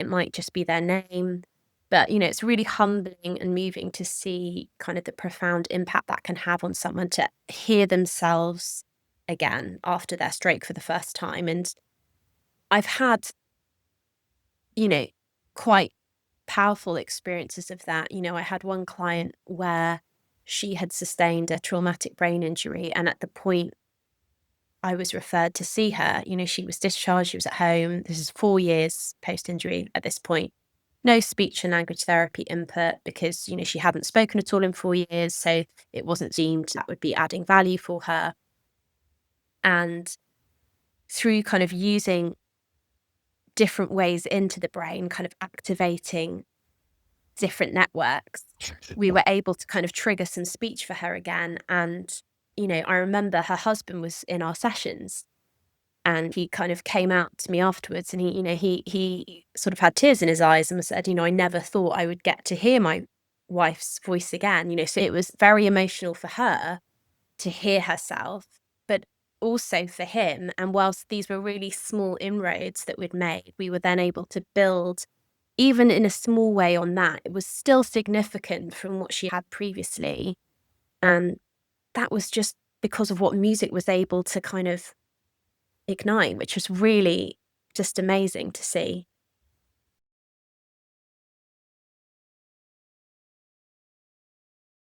it might just be their name. But, it's really humbling and moving to see kind of the profound impact that can have on someone to hear themselves again after their stroke for the first time. And I've had, you know, quite powerful experiences of that. I had one client where she had sustained a traumatic brain injury, and at the point I was referred to see her, she was discharged, she was at home. This is 4 years post-injury at this point. No speech and language therapy input because, she hadn't spoken at all in 4 years, so it wasn't deemed that would be adding value for her. And through kind of using different ways into the brain, kind of activating different networks, we were able to kind of trigger some speech for her again. And, I remember her husband was in our sessions and he kind of came out to me afterwards and he sort of had tears in his eyes and said, I never thought I would get to hear my wife's voice again. So it was very emotional for her to hear herself, but also for him. And whilst these were really small inroads that we'd made, we were then able to build, even in a small way on that. It was still significant from what she had previously. And that was just because of what music was able to kind of ignite, which was really just amazing to see.